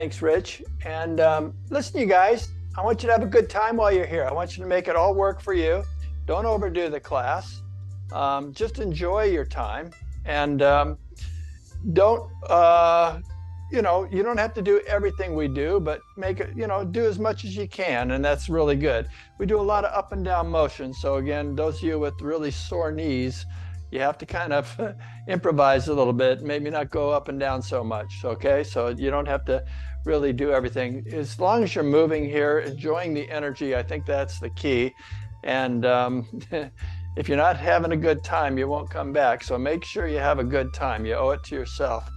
Thanks, Rich. And listen, you guys, I want you to have a good time while you're here. I want you to make it all work for you. Don't overdo the class. Just enjoy your time. And don't, you don't have to do everything we do, but make it, do as much as you can. And that's really good. We do a lot of up and down motion. So again, those of you with really sore knees, you have to kind of improvise a little bit, maybe not go up and down so much, okay? So you don't have to really do everything. As long as you're moving here, enjoying the energy, I think that's the key. And if you're not having a good time, you won't come back. So make sure you have a good time. You owe it to yourself.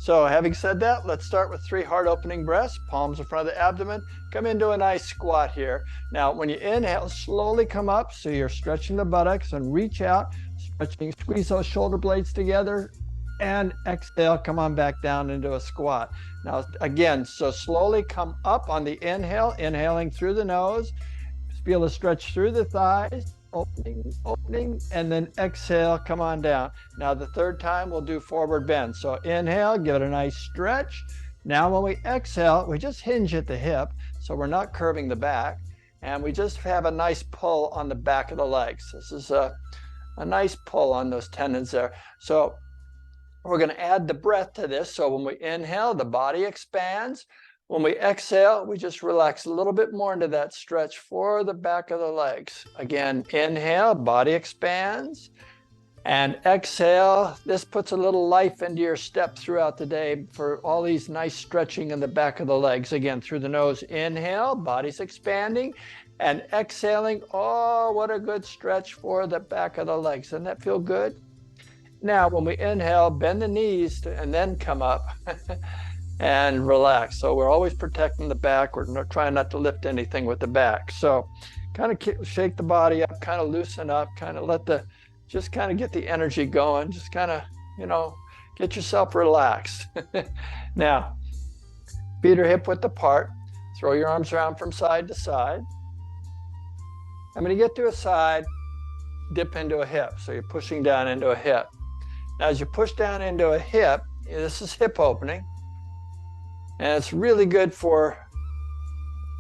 So having said that, let's start with 3 heart opening breaths, palms in front of the abdomen. Come into a nice squat here. Now, when you inhale, slowly come up. So you're stretching the buttocks and reach out, stretching, squeeze those shoulder blades together, and exhale, come on back down into a squat. Now, again, so slowly come up on the inhale, inhaling through the nose. Feel a stretch through the thighs. Opening, and then exhale, come on down. Now the third time we'll do forward bend. So inhale, give it a nice stretch. Now when we exhale, we just hinge at the hip, so we're not curving the back, and we just have a nice pull on the back of the legs. This is a nice pull on those tendons there. So we're going to add the breath to this. So when we inhale, the body expands. When we exhale, we just relax a little bit more into that stretch for the back of the legs. Again, inhale, body expands, and exhale. This puts a little life into your step throughout the day for all these nice stretching in the back of the legs. Again, through the nose, inhale, body's expanding, and exhaling. Oh, what a good stretch for the back of the legs. Doesn't that feel good? Now, when we inhale, bend the knees and then come up. And relax. So we're always protecting the back. We're trying not to lift anything with the back. So kind of shake the body up, kind of loosen up, kind of just kind of get the energy going. Just kind of, get yourself relaxed. Now, feet are hip width apart. Throw your arms around from side to side. I'm going to get to a side, dip into a hip. So you're pushing down into a hip. Now, as you push down into a hip, this is hip opening. And it's really good for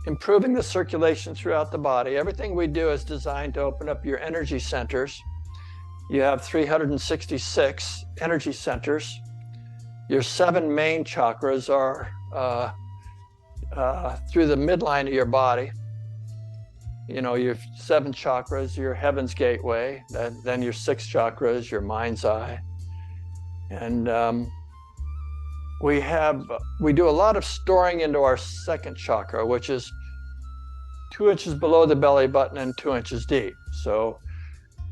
improving the circulation throughout the body. Everything we do is designed to open up your energy centers. You have 366 energy centers. Your 7 main chakras are through the midline of your body. Your 7 chakras, your heaven's gateway, then your 6 chakras, your mind's eye. And we do a lot of storing into our 2nd chakra, which is 2 inches below the belly button and 2 inches deep. So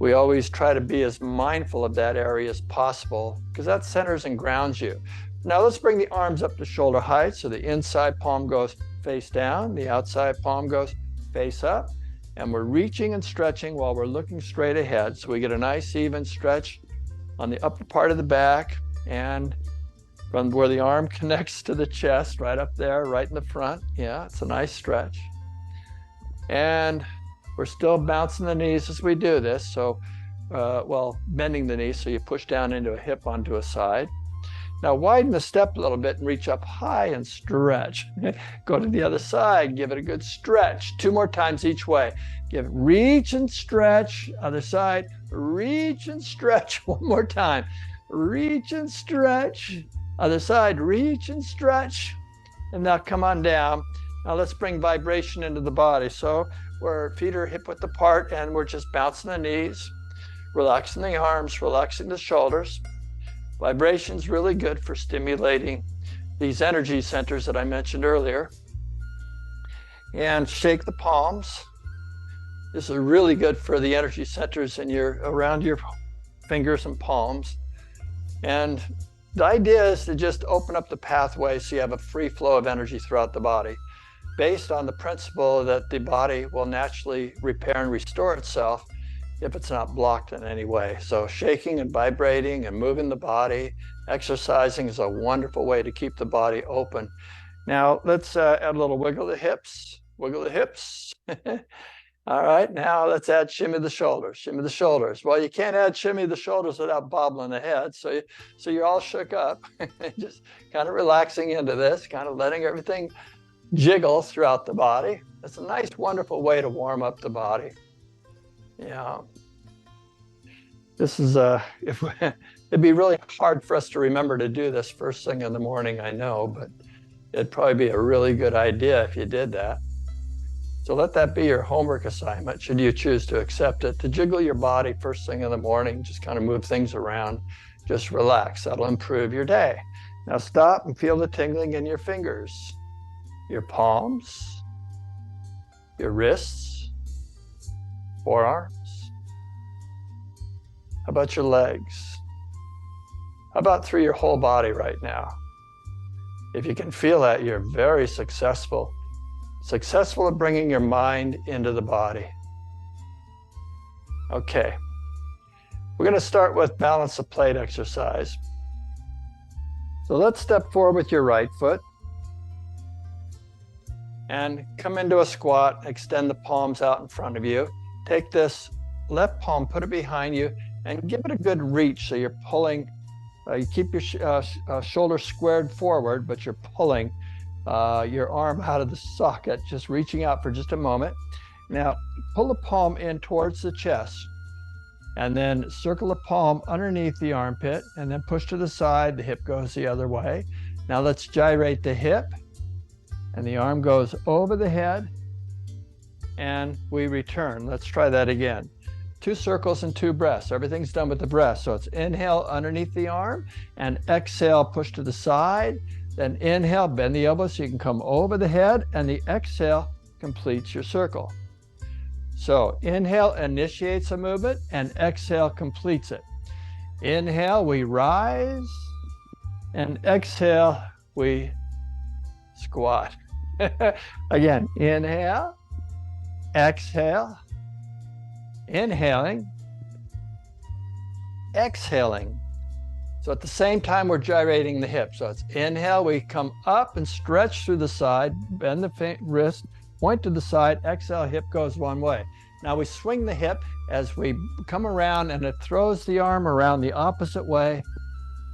we always try to be as mindful of that area as possible because that centers and grounds you. Now let's bring the arms up to shoulder height. So the inside palm goes face down, the outside palm goes face up, and we're reaching and stretching while we're looking straight ahead. So we get a nice even stretch on the upper part of the back and from where the arm connects to the chest, right up there, right in the front. Yeah, it's a nice stretch. And we're still bouncing the knees as we do this. So, bending the knees so you push down into a hip onto a side. Now widen the step a little bit and reach up high and stretch. Go to the other side, give it a good stretch. 2 more times each way. Reach and stretch, other side, reach and stretch. 1 more time, reach and stretch. Other side, reach and stretch. And now come on down. Now let's bring vibration into the body. So our feet are hip width apart and we're just bouncing the knees, relaxing the arms, relaxing the shoulders. Vibration's really good for stimulating these energy centers that I mentioned earlier. And shake the palms. This is really good for the energy centers around your fingers and palms. And the idea is to just open up the pathway so you have a free flow of energy throughout the body, based on the principle that the body will naturally repair and restore itself if it's not blocked in any way. So shaking and vibrating and moving the body, exercising is a wonderful way to keep the body open. Now let's add a little wiggle the hips, All right, now let's add shimmy the shoulders, shimmy the shoulders. Well, you can't add shimmy the shoulders without bobbling the head. So you're all shook up, just kind of relaxing into this, kind of letting everything jiggle throughout the body. It's a nice, wonderful way to warm up the body. Yeah. This is it'd be really hard for us to remember to do this first thing in the morning, I know, but it'd probably be a really good idea if you did that. So let that be your homework assignment, should you choose to accept it, to jiggle your body first thing in the morning, just kind of move things around, just relax. That'll improve your day. Now stop and feel the tingling in your fingers, your palms, your wrists, forearms. How about your legs? How about through your whole body right now? If you can feel that, you're very successful. Successful at bringing your mind into the body. Okay. We're going to start with balance the plate exercise. So let's step forward with your right foot and come into a squat. Extend the palms out in front of you. Take this left palm, put it behind you, and give it a good reach. So you're pulling, you keep your shoulders squared forward, but you're pulling your arm out of the socket, just reaching out for just a moment. Now, pull the palm in towards the chest, and then circle the palm underneath the armpit, and then push to the side. The hip goes the other way. Now let's gyrate the hip, and the arm goes over the head, and we return. Let's try that again. 2 circles and 2 breaths. Everything's done with the breath. So it's inhale underneath the arm, and exhale, push to the side. Then inhale, bend the elbows so you can come over the head, and the exhale completes your circle. So inhale initiates a movement, and exhale completes it. Inhale, we rise, and exhale, we squat. Again, inhale, exhale, inhaling, exhaling. So at the same time, we're gyrating the hip. So it's inhale, we come up and stretch through the side, bend the wrist, point to the side, exhale, hip goes one way. Now we swing the hip as we come around, and it throws the arm around the opposite way.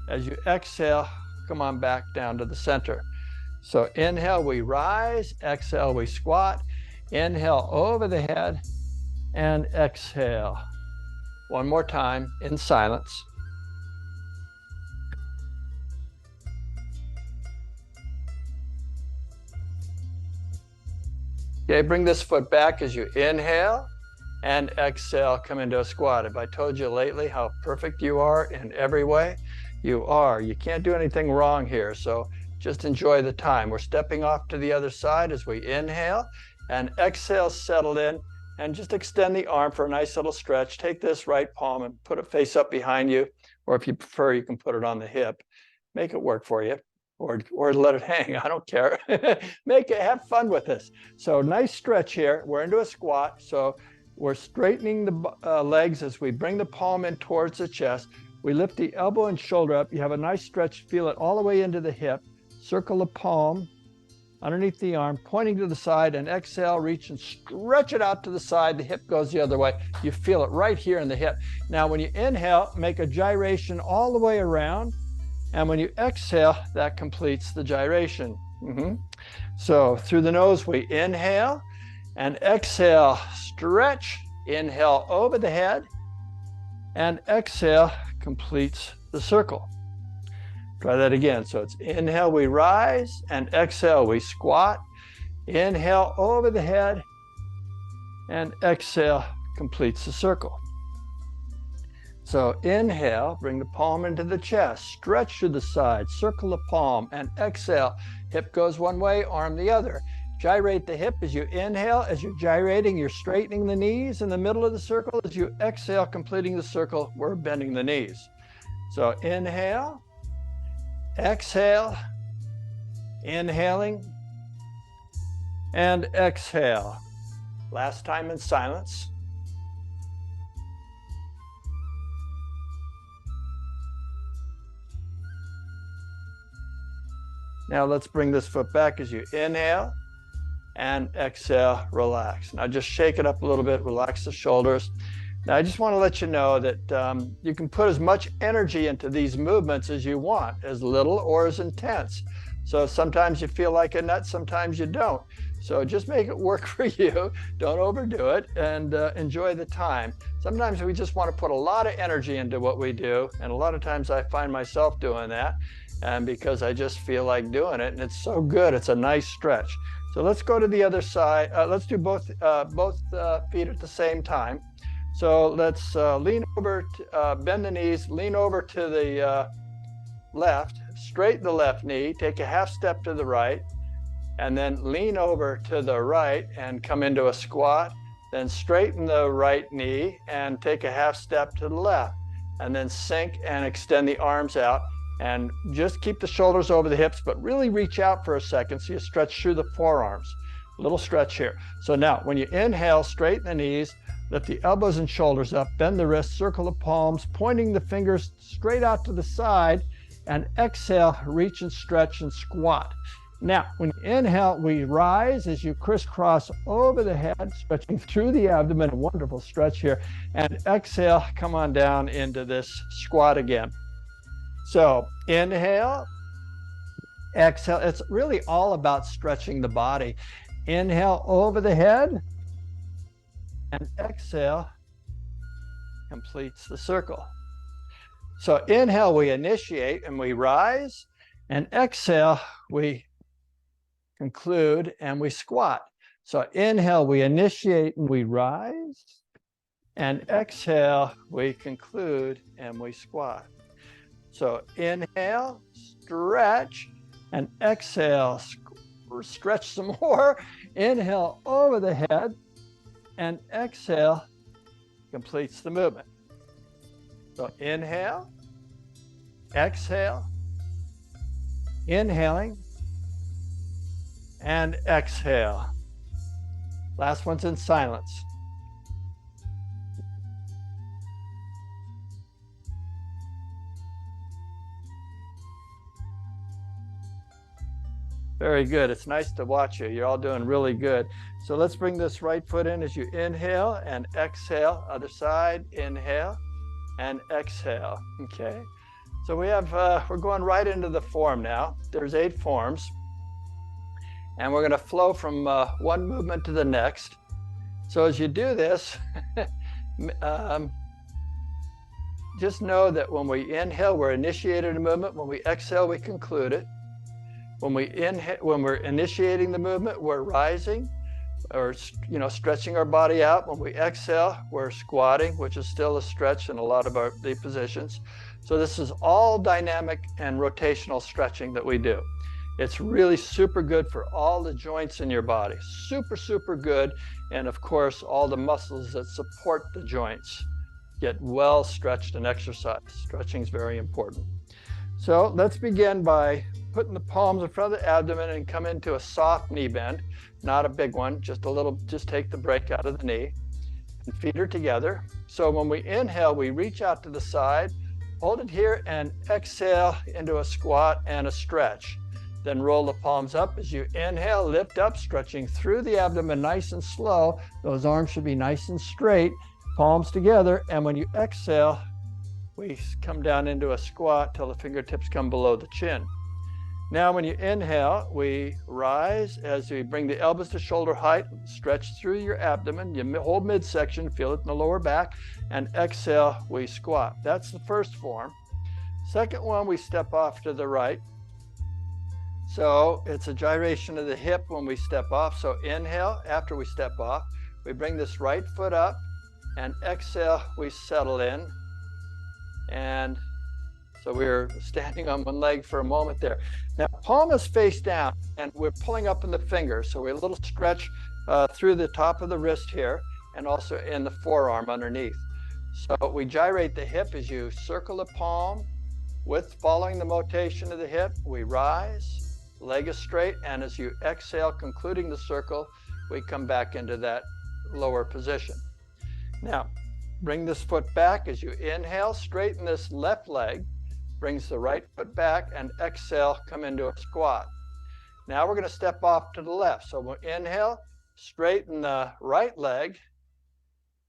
As you exhale, come on back down to the center. So inhale, we rise, exhale, we squat, inhale over the head, and exhale. One more time in silence. Okay, bring this foot back as you inhale, and exhale, come into a squat. Have I told you lately how perfect you are in every way? You are. You can't do anything wrong here, so just enjoy the time. We're stepping off to the other side as we inhale, and exhale, settle in, and just extend the arm for a nice little stretch. Take this right palm and put it face up behind you, or if you prefer, you can put it on the hip. Make it work for you. Or let it hang, I don't care. Have fun with this. So nice stretch here. We're into a squat. So we're straightening the legs as we bring the palm in towards the chest. We lift the elbow and shoulder up. You have a nice stretch. Feel it all the way into the hip. Circle the palm underneath the arm, pointing to the side, and exhale, reach and stretch it out to the side. The hip goes the other way. You feel it right here in the hip. Now, when you inhale, make a gyration all the way around. And when you exhale, that completes the gyration. So through the nose, we inhale, and exhale, stretch. Inhale over the head, and exhale completes the circle. Try that again. So it's inhale, we rise, and exhale, we squat. Inhale over the head, and exhale completes the circle. So inhale, bring the palm into the chest, stretch to the side, circle the palm, and exhale. Hip goes one way, arm the other. Gyrate the hip as you inhale. As you're gyrating, you're straightening the knees in the middle of the circle. As you exhale, completing the circle, we're bending the knees. So inhale, exhale, inhaling, and exhale. Last time in silence. Now let's bring this foot back as you inhale, and exhale, relax. Now just shake it up a little bit, relax the shoulders. Now I just want to let you know that you can put as much energy into these movements as you want, as little or as intense. So sometimes you feel like a nut, sometimes you don't. So just make it work for you. Don't overdo it, and enjoy the time. Sometimes we just want to put a lot of energy into what we do, and a lot of times I find myself doing that, and because I just feel like doing it, and it's so good. It's a nice stretch. So let's go to the other side. Let's do both feet at the same time. So let's lean over, bend the knees, lean over to the left, straighten the left knee, take a half step to the right, and then lean over to the right and come into a squat. Then straighten the right knee and take a half step to the left, and then sink and extend the arms out. And just keep the shoulders over the hips, but really reach out for a second so you stretch through the forearms. A little stretch here. So now when you inhale, straighten the knees, lift the elbows and shoulders up, bend the wrists, circle the palms, pointing the fingers straight out to the side, and exhale, reach and stretch and squat. Now, when you inhale, we rise as you crisscross over the head, stretching through the abdomen, a wonderful stretch here, and exhale, come on down into this squat again. So inhale, exhale. It's really all about stretching the body. Inhale over the head, and exhale completes the circle. So inhale, we initiate and we rise, and exhale, we conclude and we squat. So inhale, we initiate and we rise, and exhale, we conclude and we squat. So inhale, stretch, and exhale, stretch some more. Inhale over the head, and exhale completes the movement. So inhale, exhale, inhaling, and exhale. Last one's in silence. Very good. It's nice to watch you. You're all doing really good. So let's bring this right foot in as you inhale and exhale. Other side, inhale and exhale. Okay. So we have, we're going right into the form now. There's 8 forms. And we're going to flow from one movement to the next. So as you do this, just know that when we inhale, we're initiating a movement. When we exhale, we conclude it. When we're initiating the movement, we're rising, or stretching our body out. When we exhale, we're squatting, which is still a stretch in a lot of the positions. So this is all dynamic and rotational stretching that we do. It's really super good for all the joints in your body. Super, super good. And of course, all the muscles that support the joints get well stretched and exercised. Stretching is very important. So let's begin by putting the palms in front of the abdomen and come into a soft knee bend. Not a big one, just a little, just take the break out of the knee. And feet are together. So when we inhale, we reach out to the side, hold it here, and exhale into a squat and a stretch. Then roll the palms up as you inhale, lift up, stretching through the abdomen nice and slow. Those arms should be nice and straight, palms together. And when you exhale, we come down into a squat till the fingertips come below the chin. Now, when you inhale, we rise as we bring the elbows to shoulder height, stretch through your abdomen, you hold midsection, feel it in the lower back, and exhale, we squat. That's the first form. Second one, we step off to the right. So it's a gyration of the hip when we step off. So inhale, after we step off, we bring this right foot up, and exhale, we settle in. And so we're standing on one leg for a moment there. Now, palm is face down, and we're pulling up in the fingers. So we're a little stretch through the top of the wrist here, and also in the forearm underneath. So we gyrate the hip as you circle the palm, following the rotation of the hip, we rise, leg is straight, and as you exhale, concluding the circle, we come back into that lower position. Now, bring this foot back as you inhale, straighten this left leg, brings the right foot back, and exhale, come into a squat. Now we're going to step off to the left. So we'll inhale, straighten the right leg.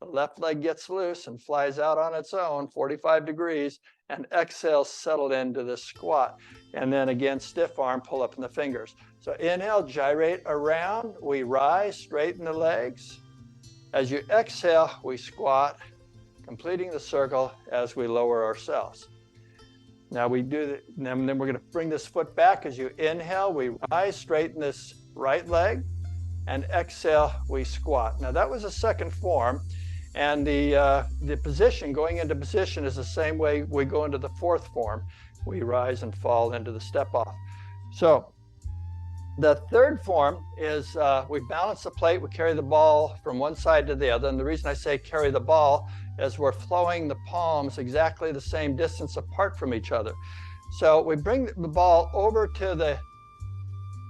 The left leg gets loose and flies out on its own, 45 degrees, and exhale, settle into the squat. And then again, stiff arm, pull up in the fingers. So inhale, gyrate around, we rise, straighten the legs. As you exhale, we squat, completing the circle as we lower ourselves. Now we do, then we're going to bring this foot back. As you inhale, we rise, straighten this right leg, and exhale, we squat. Now that was a second form, and the position, going into position, is the same way we go into the fourth form. We rise and fall into the step off. So the third form is we balance the plate, we carry the ball from one side to the other. And the reason I say carry the ball is we're flowing the palms exactly the same distance apart from each other. So we bring the ball over to the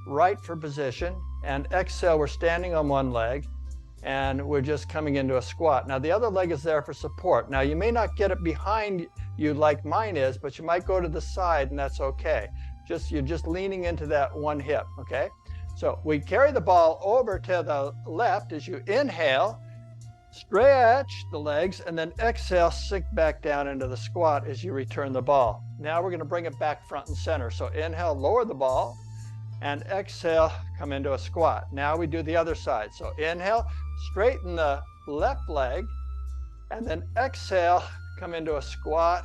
right for position, and exhale, we're standing on one leg, and we're just coming into a squat. Now the other leg is there for support. Now you may not get it behind you like mine is, but you might go to the side, and that's okay. You're just leaning into that one hip, okay? So we carry the ball over to the left. As you inhale, stretch the legs, and then exhale, sink back down into the squat as you return the ball. Now we're going to bring it back front and center. So inhale, lower the ball, and exhale, come into a squat. Now we do the other side. So inhale, straighten the left leg, and then exhale, come into a squat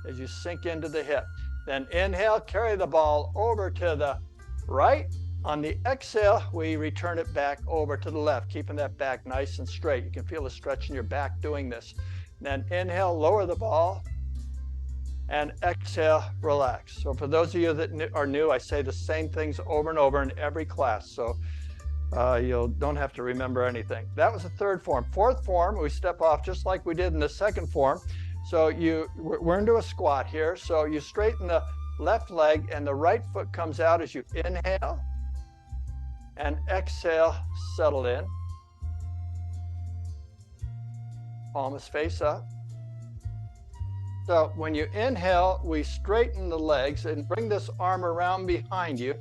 as you sink into the hip. Then inhale, carry the ball over to the right. On the exhale, we return it back over to the left, keeping that back nice and straight. You can feel the stretch in your back doing this. Then inhale, lower the ball, and exhale, relax. So for those of you that are new, I say the same things over and over in every class, so you don't have to remember anything. That was the third form. Fourth form, we step off just like we did in the second form. So we're into a squat here. So you straighten the left leg, and the right foot comes out as you inhale, and exhale, settle in. Palms face up. So when you inhale, we straighten the legs and bring this arm around behind you.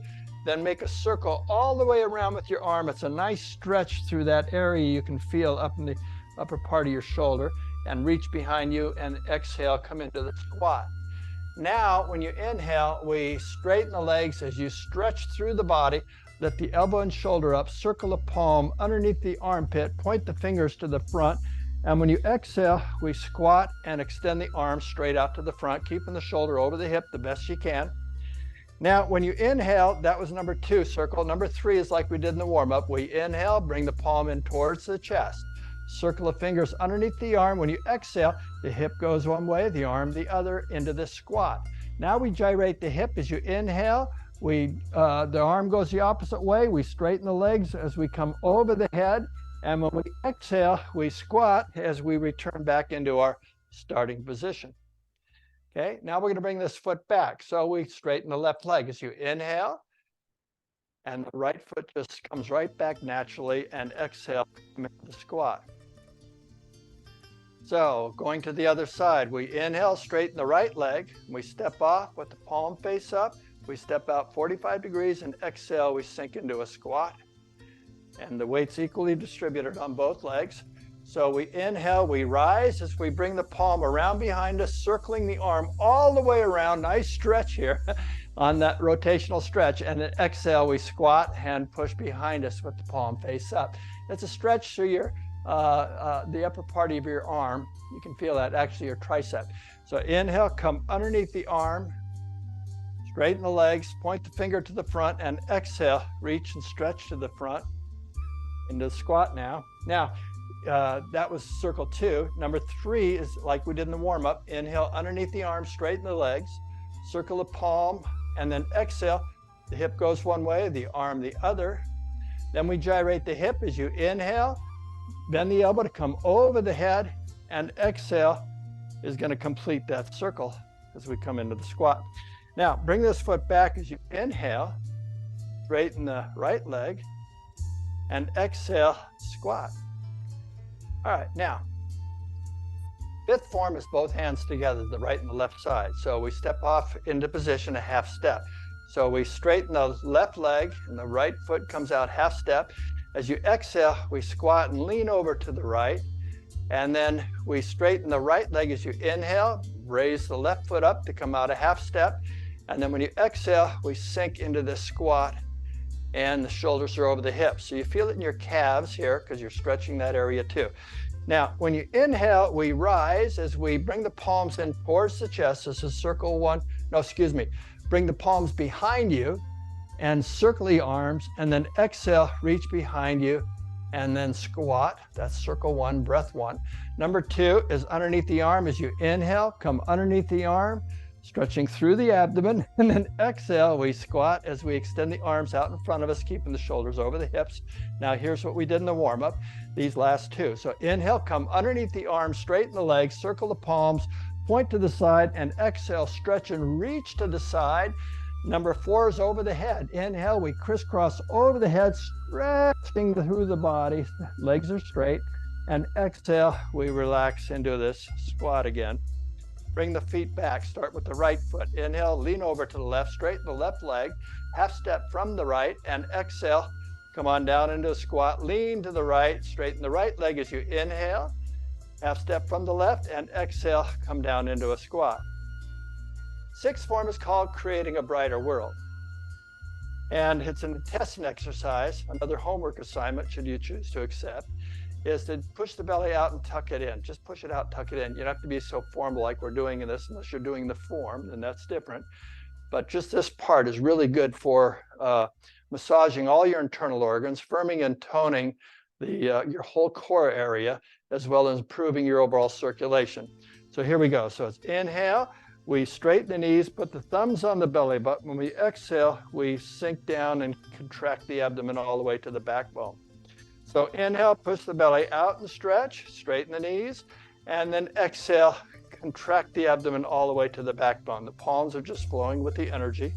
Then make a circle all the way around with your arm. It's a nice stretch through that area you can feel up in the upper part of your shoulder, and reach behind you, and exhale, come into the squat. Now, when you inhale, we straighten the legs as you stretch through the body. Lift the elbow and shoulder up, circle the palm underneath the armpit, point the fingers to the front. And when you exhale, we squat and extend the arm straight out to the front, keeping the shoulder over the hip the best you can. Now, when you inhale, that was number 2 circle. Number 3 is like we did in the warm-up. We inhale, bring the palm in towards the chest. Circle the fingers underneath the arm. When you exhale, the hip goes one way, the arm the other, into the squat. Now we gyrate the hip. As you inhale, the arm goes the opposite way. We straighten the legs as we come over the head. And when we exhale, we squat as we return back into our starting position. Okay, now we're going to bring this foot back. So we straighten the left leg as you inhale, and the right foot just comes right back naturally, and exhale, come into the squat. So going to the other side, we inhale, straighten the right leg. We step off with the palm face up. We step out 45 degrees, and exhale, we sink into a squat. And the weight's equally distributed on both legs. So we inhale, we rise as we bring the palm around behind us, circling the arm all the way around. Nice stretch here on that rotational stretch. And then exhale, we squat and push behind us with the palm face up. It's a stretch through your the upper part of your arm. You can feel that, actually, your tricep. So inhale, come underneath the arm, straighten the legs, point the finger to the front, and exhale, reach and stretch to the front into the squat now. Now, that was circle 2. Number 3 is like we did in the warm-up. Inhale, underneath the arm, straighten the legs, circle the palm, and then exhale. The hip goes one way, the arm the other. Then we gyrate the hip as you inhale, bend the elbow to come over the head, and exhale is going to complete that circle as we come into the squat. Now, bring this foot back as you inhale, straighten the right leg, and exhale, squat. All right, now, 5th form is both hands together, the right and the left side. So we step off into position, a half step. So we straighten the left leg and the right foot comes out half step. As you exhale, we squat and lean over to the right. And then we straighten the right leg as you inhale, raise the left foot up to come out a half step. And then when you exhale, we sink into this squat and the shoulders are over the hips. So you feel it in your calves here because you're stretching that area too. Now, when you inhale, we rise as we bring the palms in towards the chest. This is circle one. No, excuse me. Bring the palms behind you and circle the arms, and then exhale, reach behind you, and then squat. That's circle one, breath one. Number two is underneath the arm. As you inhale, come underneath the arm, stretching through the abdomen, and then exhale, we squat as we extend the arms out in front of us, keeping the shoulders over the hips. Now here's what we did in the warm-up, these last two. So inhale, come underneath the arms, straighten the legs, circle the palms, point to the side, and exhale, stretch and reach to the side. Number four is over the head. Inhale, we crisscross over the head, stretching through the body, legs are straight, and exhale, we relax into this squat again. Bring the feet back, start with the right foot. Inhale, lean over to the left, straighten the left leg, half step from the right, and exhale, come on down into a squat, lean to the right, straighten the right leg as you inhale, half step from the left, and exhale, come down into a squat. Sixth form is called creating a brighter world. And it's an intestine exercise, another homework assignment, should you choose to accept, is to push the belly out and tuck it in. Just push it out, tuck it in. You don't have to be so formal like we're doing in this unless you're doing the form, and that's different. But just this part is really good for massaging all your internal organs, firming and toning your whole core area, as well as improving your overall circulation. So here we go. So it's inhale, we straighten the knees, put the thumbs on the belly button. When we exhale, we sink down and contract the abdomen all the way to the backbone. So inhale, push the belly out and stretch, straighten the knees, and then exhale, contract the abdomen all the way to the backbone. The palms are just flowing with the energy.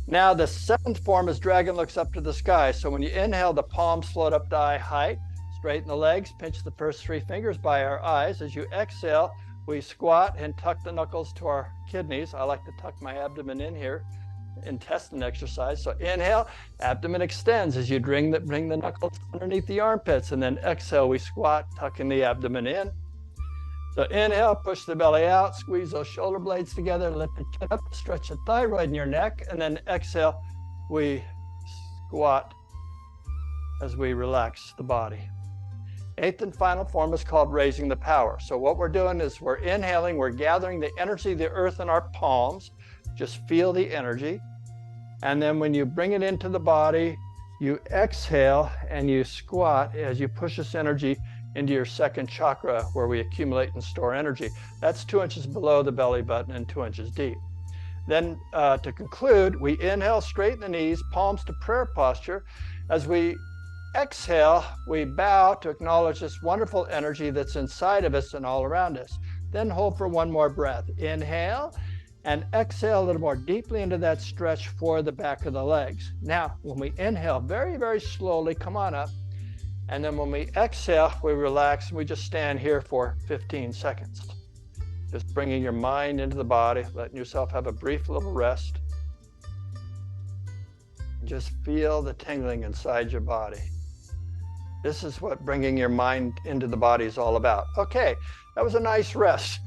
Now the seventh form is dragon looks up to the sky. So when you inhale, the palms float up to eye height, straighten the legs, pinch the first three fingers by our eyes. As you exhale, we squat and tuck the knuckles to our kidneys. I like to tuck my abdomen in here. Intestine exercise. So inhale, abdomen extends as you bring the knuckles underneath the armpits, and then exhale, we squat, tucking the abdomen in. So inhale, push the belly out, squeeze those shoulder blades together, lift the chin up, stretch the thyroid in your neck, and then exhale, we squat as we relax the body. Eighth and final form is called raising the power. So what we're doing is we're inhaling, we're gathering the energy of the earth in our palms. Just feel the energy. And then when you bring it into the body, you exhale and you squat as you push this energy into your second chakra where we accumulate and store energy. That's 2 inches below the belly button and 2 inches deep. Then to conclude, we inhale, straighten the knees, palms to prayer posture. As we exhale, we bow to acknowledge this wonderful energy that's inside of us and all around us. Then hold for one more breath. Inhale. And exhale a little more deeply into that stretch for the back of the legs. Now, when we inhale, very, very slowly, come on up. And then when we exhale, we relax and we just stand here for 15 seconds. Just bringing your mind into the body, letting yourself have a brief little rest. Just feel the tingling inside your body. This is what bringing your mind into the body is all about. Okay, that was a nice rest.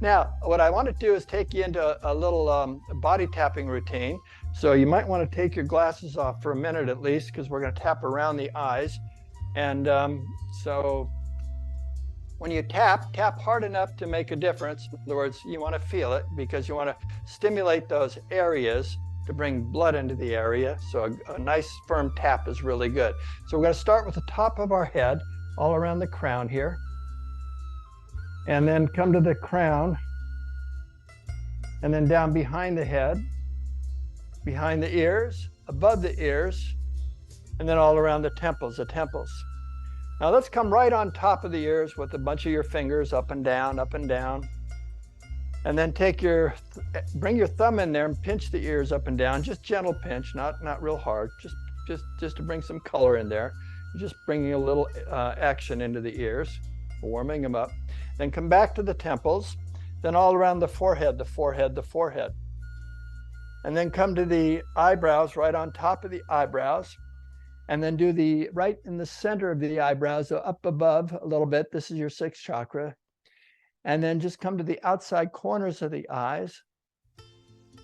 Now, what I want to do is take you into a little body tapping routine. So you might want to take your glasses off for a minute at least, because we're going to tap around the eyes. And so when you tap hard enough to make a difference. In other words, you want to feel it because you want to stimulate those areas to bring blood into the area. So a nice firm tap is really good. So we're going to start with the top of our head, all around the crown here. And then come to the crown. And then down behind the head, behind the ears, above the ears, and then all around the temples, Now let's come right on top of the ears with a bunch of your fingers up and down, up and down. And then bring your thumb in there and pinch the ears up and down, just gentle pinch, not real hard, just to bring some color in there. Just bringing a little action into the ears, warming them up. Then come back to the temples, then all around the forehead. And then come to the eyebrows, right on top of the eyebrows. And then do the right in the center of the eyebrows, so up above a little bit. This is your sixth chakra. And then just come to the outside corners of the eyes.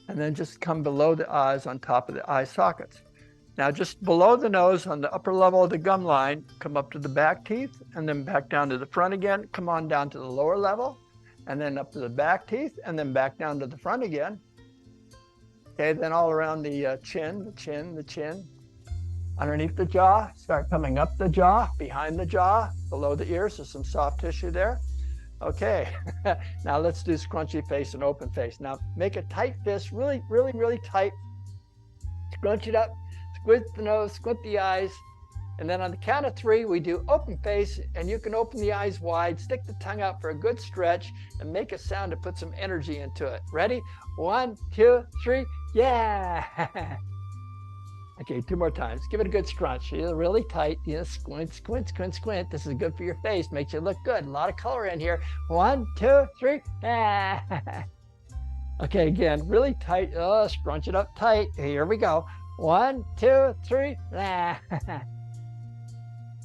And then just come below the eyes on top of the eye sockets. Now, just below the nose on the upper level of the gum line, come up to the back teeth and then back down to the front again. Come on down to the lower level and then up to the back teeth and then back down to the front again. Okay, then all around the chin, the chin. Underneath the jaw, start coming up the jaw, behind the jaw, below the ears. There's some soft tissue there. Okay, now let's do scrunchy face and open face. Now make a tight fist, really, really, really tight. Scrunch it up. Squint the nose, squint the eyes, and then on the count of 3, we do open face, and you can open the eyes wide, stick the tongue out for a good stretch, and make a sound to put some energy into it. Ready? 1, 2, 3, yeah! Okay, 2 more times. Give it a good scrunch. Really tight. Squint, squint, squint, squint. This is good for your face. Makes you look good. A lot of color in here. 1, 2, 3, yeah! Okay, again, really tight. Oh, scrunch it up tight. Here we go. 1, 2, 3.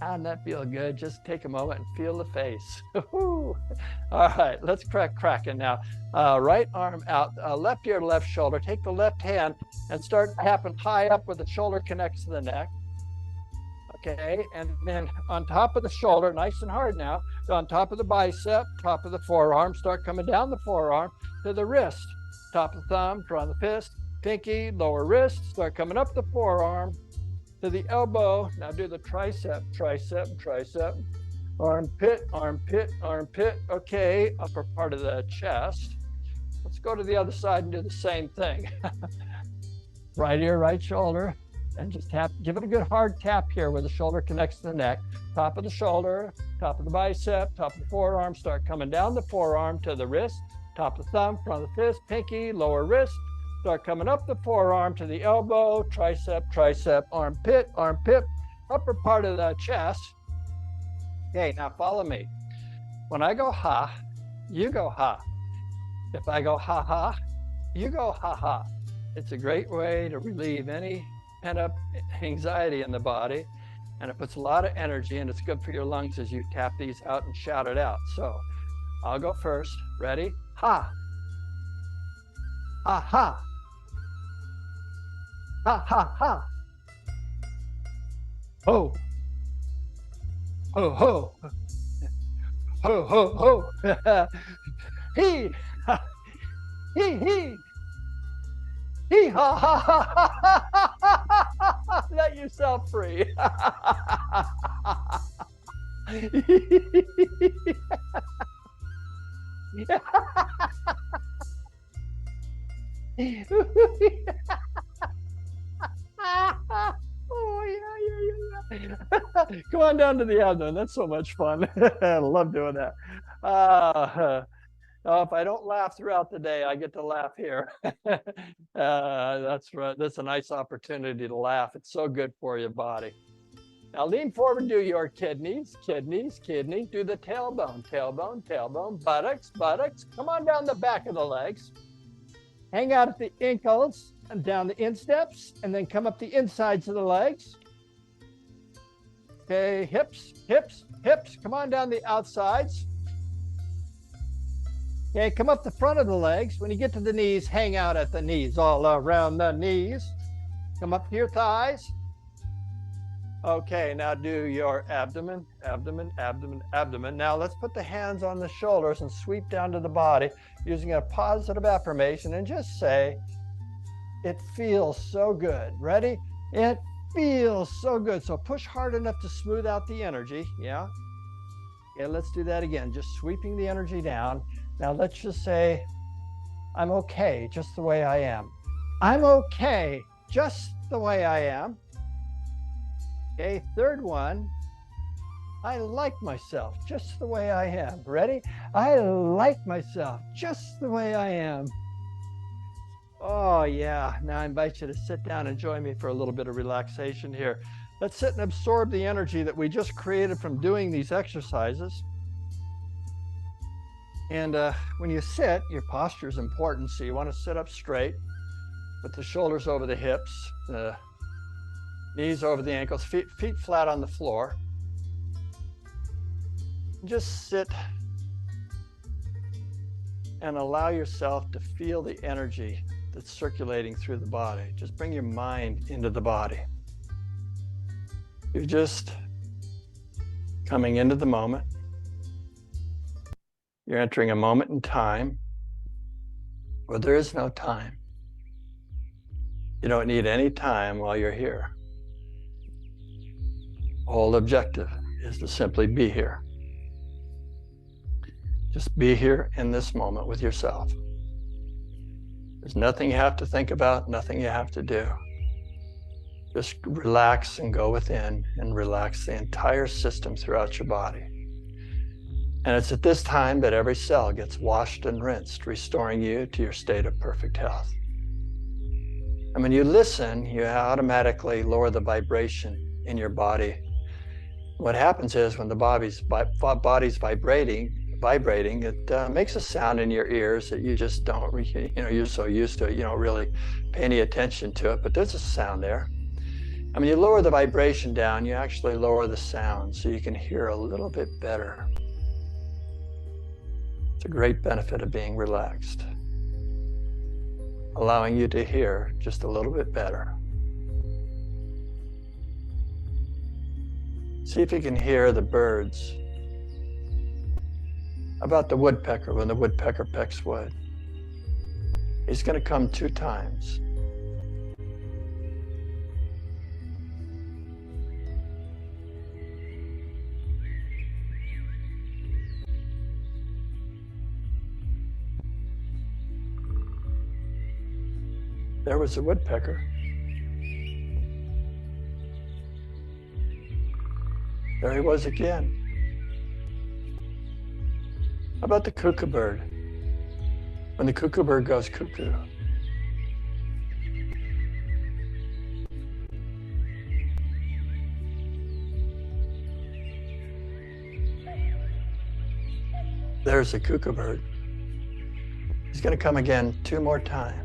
How'd that feel good? Just take a moment and feel the face. All right, let's cracking now. Right arm out, left ear, left shoulder. Take the left hand and start tapping high up where the shoulder connects to the neck. Okay, and then on top of the shoulder, nice and hard now. On top of the bicep, top of the forearm, start coming down the forearm to the wrist. Top of the thumb, draw the fist. Pinky, lower wrist, start coming up the forearm to the elbow. Now do the tricep, tricep, tricep, armpit, armpit, armpit. Okay, upper part of the chest. Let's go to the other side and do the same thing. Right ear, right shoulder, and just tap, give it a good hard tap here where the shoulder connects to the neck. Top of the shoulder, top of the bicep, top of the forearm, start coming down the forearm to the wrist, top of the thumb, front of the fist, pinky, lower wrist. Start coming up the forearm to the elbow, tricep, tricep, armpit, armpit, upper part of the chest. Okay, now follow me. When I go ha, you go ha. If I go ha ha, you go ha ha. It's a great way to relieve any pent-up anxiety in the body, and it puts a lot of energy, and it's good for your lungs as you tap these out and shout it out. So I'll go first. Ready? Ha. Ha ha. Ha ha ha. Ho. Ho ho. Ho ho ho. He. He he. He ha ha ha ha ha. Let yourself free. Oh, yeah. Come on down to the abdomen. That's so much fun. I love doing that. If I don't laugh throughout the day, I get to laugh here. That's right. That's a nice opportunity to laugh. It's so good for your body. Now lean forward, do your kidneys, kidneys, kidney. Do the tailbone, tailbone, tailbone, buttocks, buttocks. Come on down the back of the legs. Hang out at the ankles and down the insteps, and then come up the insides of the legs. Okay, hips, hips, hips. Come on down the outsides. Okay, come up the front of the legs. When you get to the knees, hang out at the knees, all around the knees. Come up to your thighs. Okay, now do your abdomen, abdomen, abdomen, abdomen. Now let's put the hands on the shoulders and sweep down to the body using a positive affirmation and just say, it feels so good. Ready? It feels so good. So push hard enough to smooth out the energy. Yeah. Okay, let's do that again. Just sweeping the energy down. Now let's just say, I'm okay just the way I am. I'm okay just the way I am. Okay, third one, I like myself just the way I am. Ready? I like myself just the way I am. Oh yeah, now I invite you to sit down and join me for a little bit of relaxation here. Let's sit and absorb the energy that we just created from doing these exercises. And when you sit, your posture is important, so you want to sit up straight. with the shoulders over the hips, the knees over the ankles, feet flat on the floor. Just sit and allow yourself to feel the energy that's circulating through the body. Just bring your mind into the body. You're just coming into the moment. You're entering a moment in time where there is no time. You don't need any time while you're here. The whole objective is to simply be here. Just be here in this moment with yourself. There's nothing you have to think about, nothing you have to do. Just relax and go within and relax the entire system throughout your body. And it's at this time that every cell gets washed and rinsed, restoring you to your state of perfect health. And when you listen, you automatically lower the vibration in your body. What happens is when the body's vibrating, it makes a sound in your ears that you just don't, you're so used to it, you don't really pay any attention to it, but there's a sound there. And when you lower the vibration down, you actually lower the sound so you can hear a little bit better. It's a great benefit of being relaxed, allowing you to hear just a little bit better. See if you can hear the birds. About the woodpecker, when the woodpecker pecks wood. He's going to come 2 times. There was the woodpecker. There he was again. How about the cuckoo bird? When the cuckoo bird goes cuckoo. There's the cuckoo bird. He's going to come again 2 more times.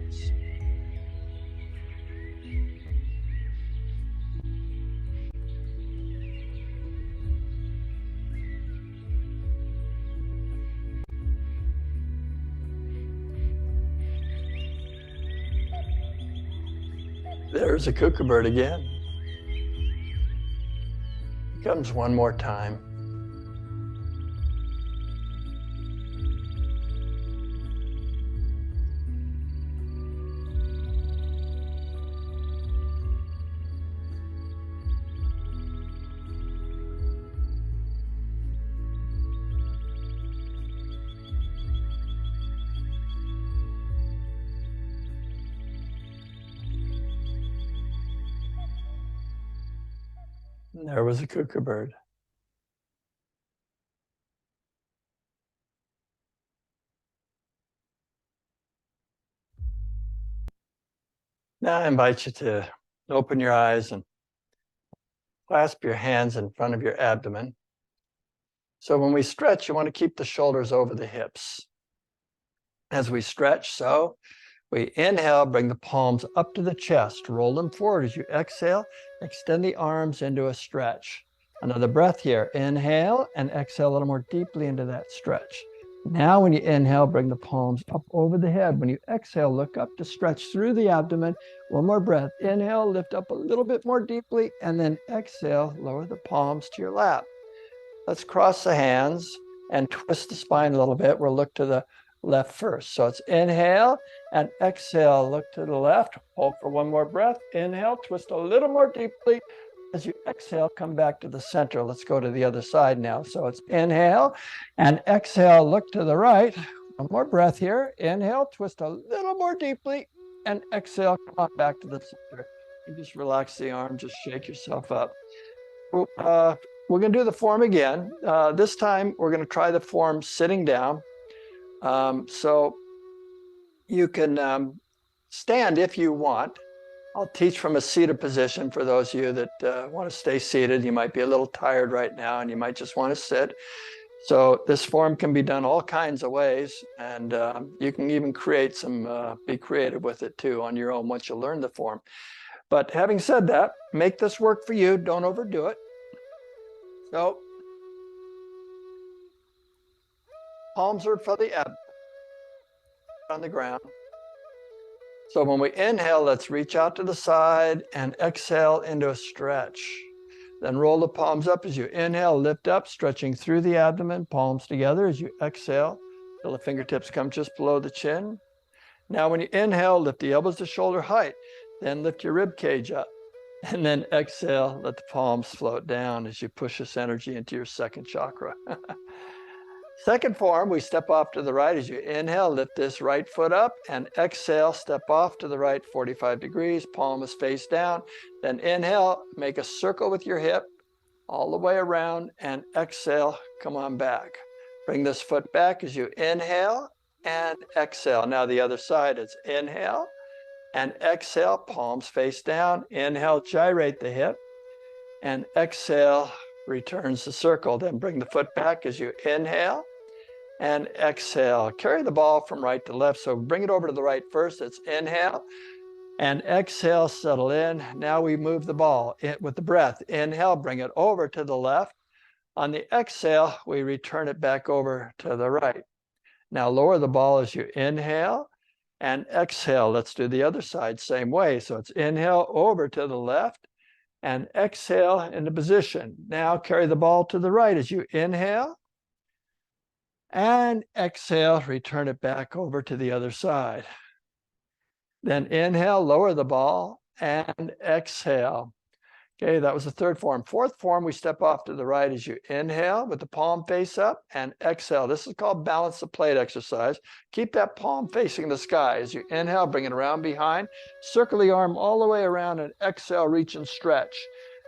There's a cuckoo bird again. He comes 1 more time. And there was a cuckoo bird. Now I invite you to open your eyes and clasp your hands in front of your abdomen. So when we stretch, you want to keep the shoulders over the hips. As we stretch, so we inhale, bring the palms up to the chest, roll them forward. As you exhale, extend the arms into a stretch. Another breath here. Inhale and exhale a little more deeply into that stretch. Now when you inhale, bring the palms up over the head. When you exhale, look up to stretch through the abdomen. 1 more breath. Inhale, lift up a little bit more deeply, and then exhale, lower the palms to your lap. Let's cross the hands and twist the spine a little bit. We'll look to the left first. So it's inhale and exhale, look to the left, hold for 1 more breath. Inhale, twist a little more deeply. As you exhale, come back to the center. Let's go to the other side now. So it's inhale and exhale, look to the right. 1 more breath here. Inhale, twist a little more deeply, and exhale, come on back to the center. And just relax the arm, just shake yourself up. We're going to do the form again. This time, we're going to try the form sitting down. So you can stand if you want. I'll teach from a seated position for those of you that want to stay seated. You might be a little tired right now and you might just want to sit. So this form can be done all kinds of ways, and you can even create some, be creative with it too on your own once you learn the form. But having said that, make this work for you. Don't overdo it. So palms are for the abdomen on the ground. So when we inhale, let's reach out to the side and exhale into a stretch. Then roll the palms up as you inhale, lift up, stretching through the abdomen, palms together as you exhale till the fingertips come just below the chin. Now when you inhale, lift the elbows to shoulder height, then lift your rib cage up. And then exhale, let the palms float down as you push this energy into your second chakra. Second form, we step off to the right as you inhale, lift this right foot up, and exhale, step off to the right 45 degrees, palm is face down. Then inhale, make a circle with your hip all the way around, and exhale, come on back. Bring this foot back as you inhale and exhale. Now the other side, it's inhale and exhale, palms face down. Inhale, gyrate the hip, and exhale, returns the circle. Then bring the foot back as you inhale and exhale. Carry the ball from right to left. So bring it over to the right first. It's inhale and exhale, settle in. Now we move the ball with the breath. Inhale, bring it over to the left. On the exhale, we return it back over to the right. Now lower the ball as you inhale and exhale. Let's do the other side same way. So it's inhale over to the left and exhale into position. Now carry the ball to the right as you inhale and exhale, return it back over to the other side. Then inhale, lower the ball and exhale. Okay, that was the third form. Fourth form, we step off to the right as you inhale with the palm face up and exhale. This is called balance the plate exercise. Keep that palm facing the sky. As you inhale, bring it around behind. Circle the arm all the way around and exhale, reach and stretch.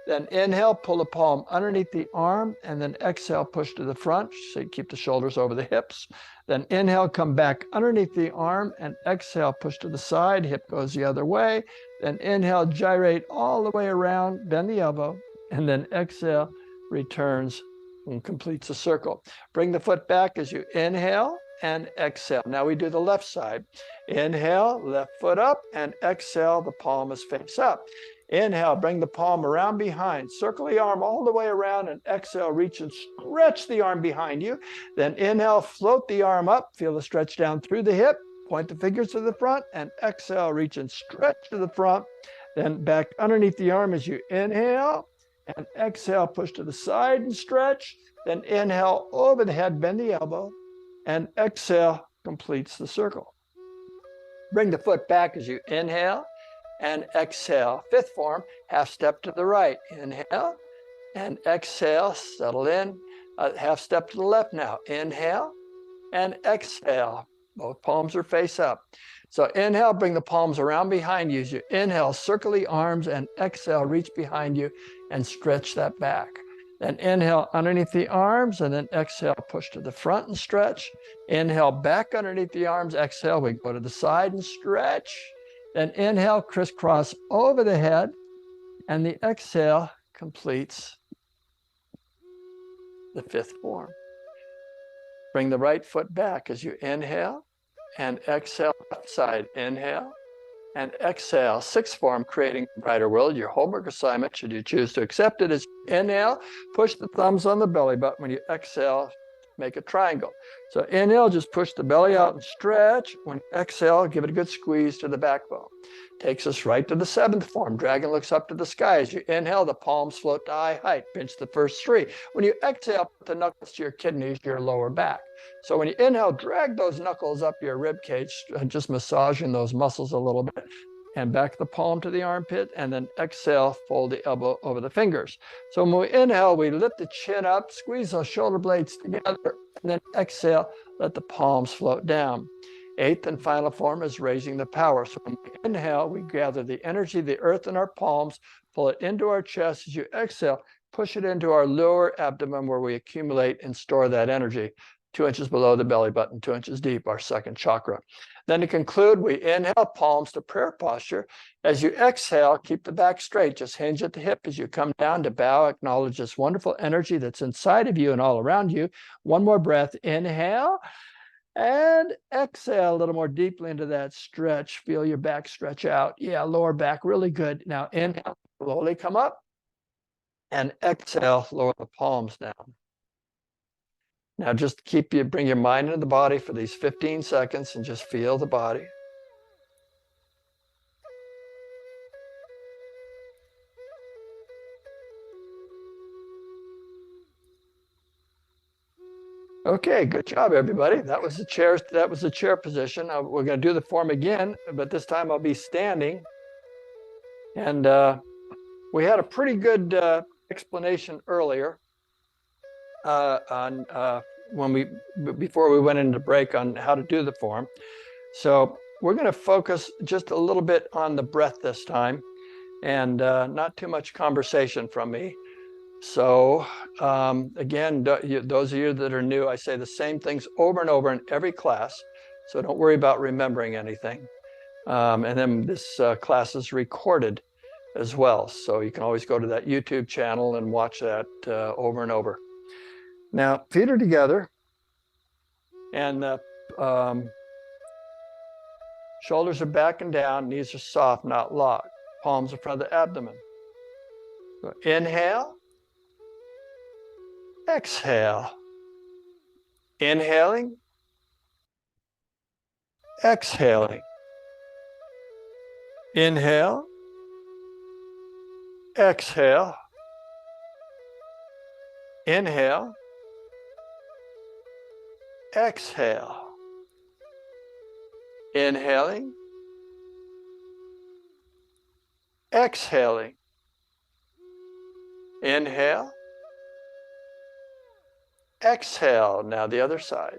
Then inhale, pull the palm underneath the arm, and then exhale, push to the front. So you keep the shoulders over the hips. Then inhale, come back underneath the arm, and exhale, push to the side. Hip goes the other way. Then inhale, gyrate all the way around, bend the elbow, and then exhale, returns and completes a circle. Bring the foot back as you inhale and exhale. Now we do the left side. Inhale, left foot up, and exhale, the palm is face up. Inhale, bring the palm around behind, circle the arm all the way around, and exhale, reach and stretch the arm behind you. Then inhale, float the arm up, feel the stretch down through the hip, point the fingers to the front, and exhale, reach and stretch to the front. Then back underneath the arm as you inhale, and exhale, push to the side and stretch. Then inhale, over the head, bend the elbow, and exhale, completes the circle. Bring the foot back as you inhale and exhale. Fifth form, half step to the right. Inhale and exhale, settle in. Half step to the left now. Inhale and exhale. Both palms are face up. So inhale, bring the palms around behind you. As you inhale, circle the arms, and exhale, reach behind you and stretch that back. Then inhale underneath the arms, and then exhale, push to the front and stretch. Inhale back underneath the arms, exhale, we go to the side and stretch. Then inhale, crisscross over the head, and the exhale completes the fifth form. Bring the right foot back as you inhale and exhale, left side. Inhale and exhale. Sixth form, creating a brighter world. Your homework assignment, should you choose to accept it, is inhale, push the thumbs on the belly button. When you exhale, make a triangle. So inhale, just push the belly out and stretch. When you exhale, give it a good squeeze to the backbone. Takes us right to the seventh form. Dragon looks up to the sky. As you inhale, the palms float to eye height. Pinch the first three. When you exhale, put the knuckles to your kidneys, your lower back. So when you inhale, drag those knuckles up your rib cage, just massaging those muscles a little bit. And back the palm to the armpit, and then exhale, fold the elbow over the fingers. So when we inhale, we lift the chin up, squeeze those shoulder blades together, and then exhale, let the palms float down. Eighth and final form is raising the power. So when we inhale, we gather the energy, the earth in our palms, pull it into our chest. As you exhale, push it into our lower abdomen where we accumulate and store that energy. 2 inches below the belly button, 2 inches deep, our second chakra. Then to conclude, we inhale, palms to prayer posture. As you exhale, keep the back straight. Just hinge at the hip as you come down to bow. Acknowledge this wonderful energy that's inside of you and all around you. One more breath. Inhale and exhale a little more deeply into that stretch. Feel your back stretch out. Yeah, lower back, really good. Now inhale, slowly come up, and exhale, lower the palms down. Now just bring your mind into the body for these 15 seconds and just feel the body. Okay, good job, everybody. That was the chair position. We're going to do the form again, but this time I'll be standing. And we had a pretty good explanation earlier before we went into break on how to do the form. So we're going to focus just a little bit on the breath this time, and not too much conversation from me. So again, those of you that are new, I say the same things over and over in every class. So don't worry about remembering anything. And then this class is recorded as well. So you can always go to that YouTube channel and watch that over and over. Now, feet are together, and shoulders are back and down, knees are soft, not locked. Palms in front of the abdomen. So inhale, exhale. Inhaling, exhaling. Inhale, exhale. Inhale, exhale. Inhaling, exhaling. Inhale, exhale. Now the other side.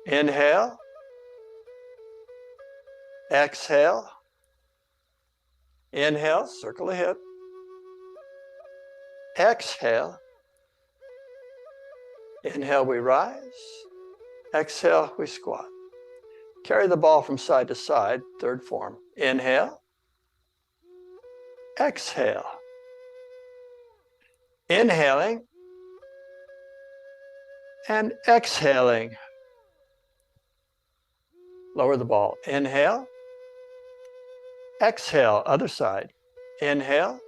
Inhale, exhale. Inhale, circle the hip. Exhale. Inhale, we rise. Exhale, we squat. Carry the ball from side to side, third form. Inhale, exhale. Inhaling and exhaling. Lower the ball. Inhale, exhale, other side. Inhale,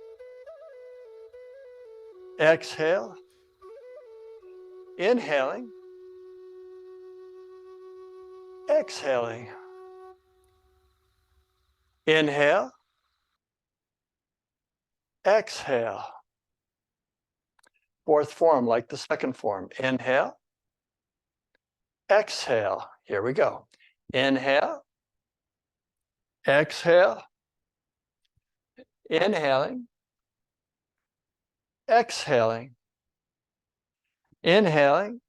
exhale. Inhaling, exhaling. Inhale, exhale. Fourth form, like the second form. Inhale, exhale. Here we go. Inhale, exhale. Inhaling, exhaling. Inhaling,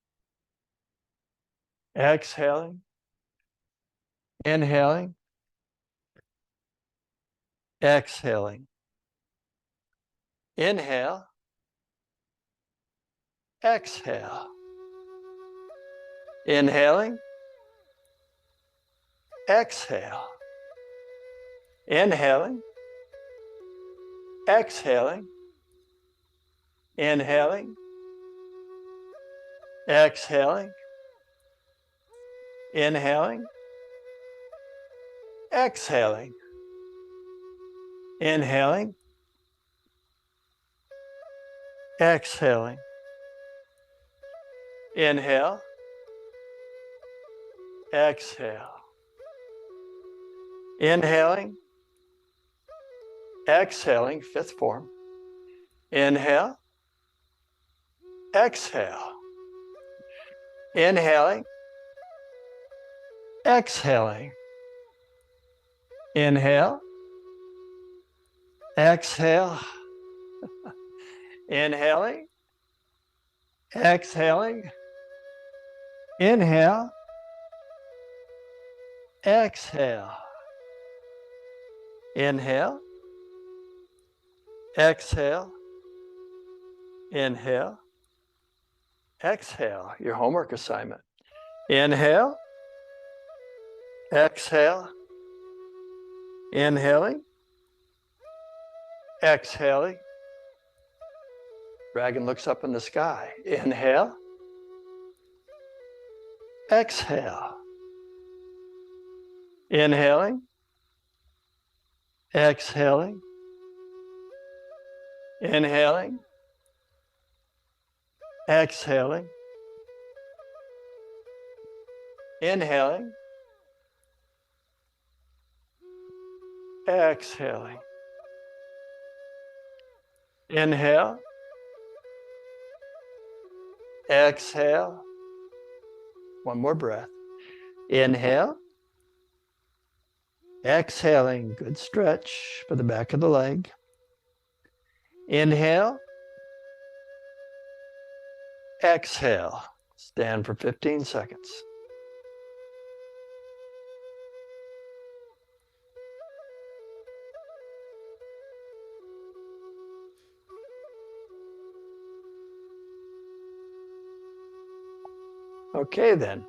exhaling. Inhaling, exhaling. Inhale, exhale. Inhaling, exhale. Inhaling, exhaling. Inhaling, exhaling. Inhaling, exhaling. Inhaling, exhaling. Inhale, exhale. Inhaling, exhaling, fifth form. Inhale, exhale. Inhaling, exhaling. Inhale, exhale. Inhaling, exhaling. Inhale, exhale. Inhale, exhale. Inhale, exhale. Your homework assignment. Inhale, exhale, inhaling, exhaling. Dragon looks up in the sky. Inhale, exhale. Inhaling, exhaling, inhaling, exhaling, inhaling, exhaling. Inhale, exhale. One more breath. Inhale, exhaling. Good stretch for the back of the leg. Inhale, exhale. Stand for 15 seconds. Okay, then.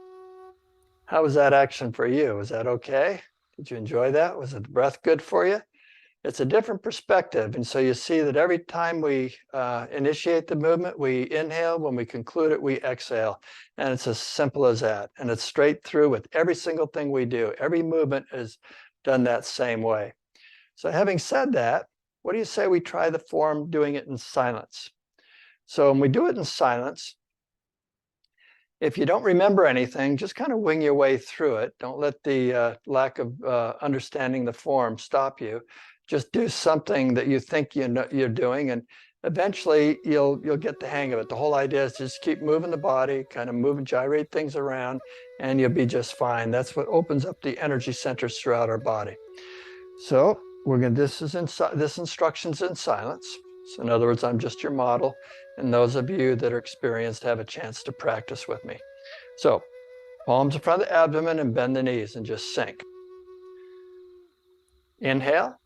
How was that action for you? Was that okay? Did you enjoy that? Was the breath good for you? It's a different perspective. And so you see that every time we initiate the movement, we inhale. When we conclude it, we exhale. And it's as simple as that. And it's straight through with every single thing we do. Every movement is done that same way. So having said that, what do you say we try the form doing it in silence? So when we do it in silence, if you don't remember anything, just kind of wing your way through it. Don't let the lack of understanding the form stop you. Just do something that you think you're doing, and eventually you'll get the hang of it. The whole idea is just keep moving the body, kind of move and gyrate things around, and you'll be just fine. That's what opens up the energy centers throughout our body. So this instruction's in silence. So in other words, I'm just your model, and those of you that are experienced have a chance to practice with me. So palms in front of the abdomen and bend the knees and just sink. Inhale.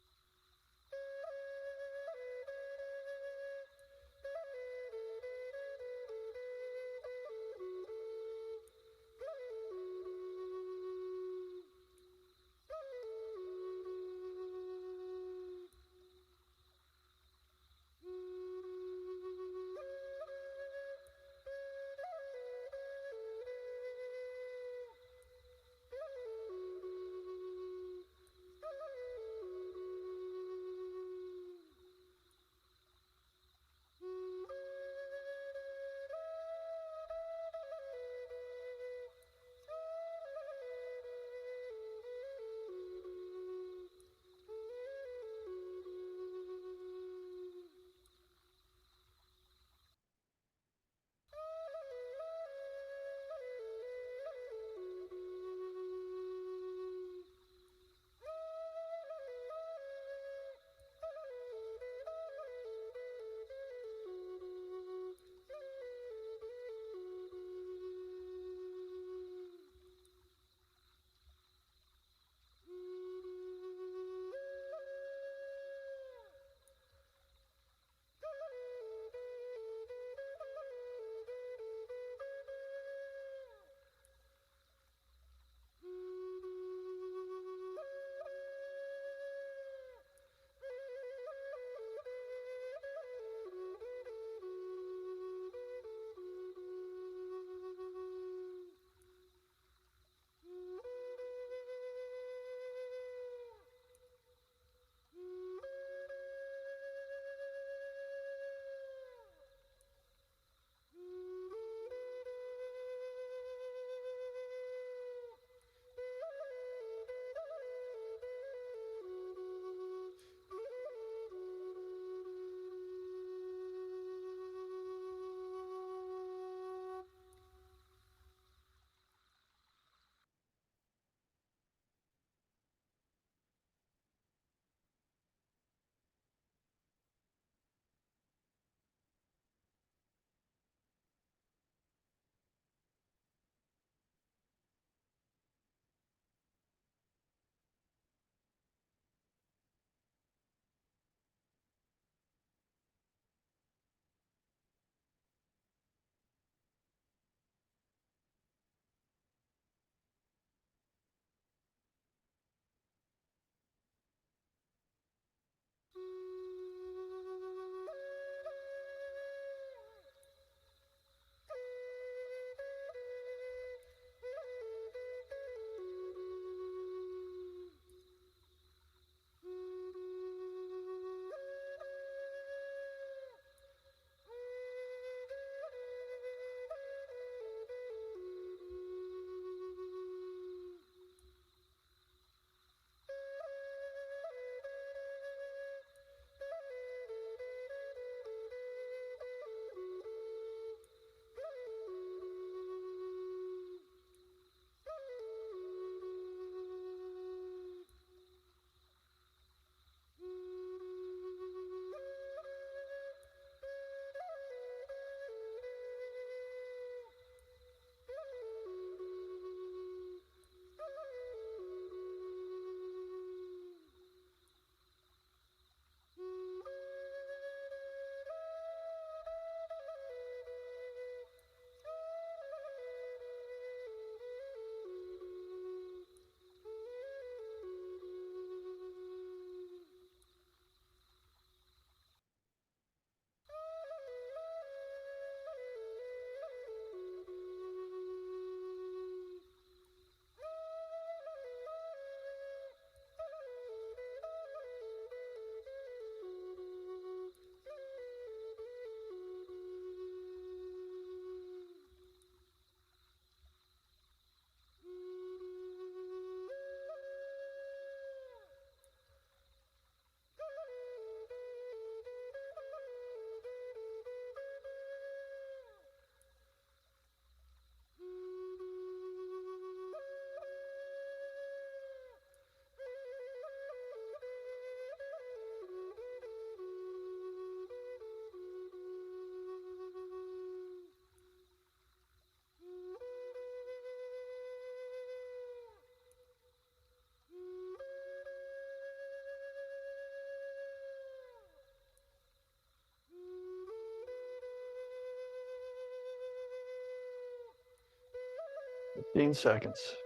15 seconds.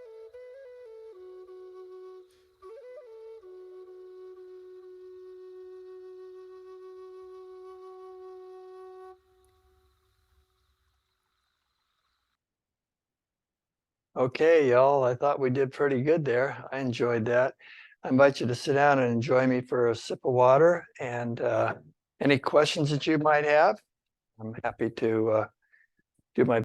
Okay, y'all, I thought we did pretty good there. I enjoyed that. I invite you to sit down and join me for a sip of water and any questions that you might have. I'm happy to do my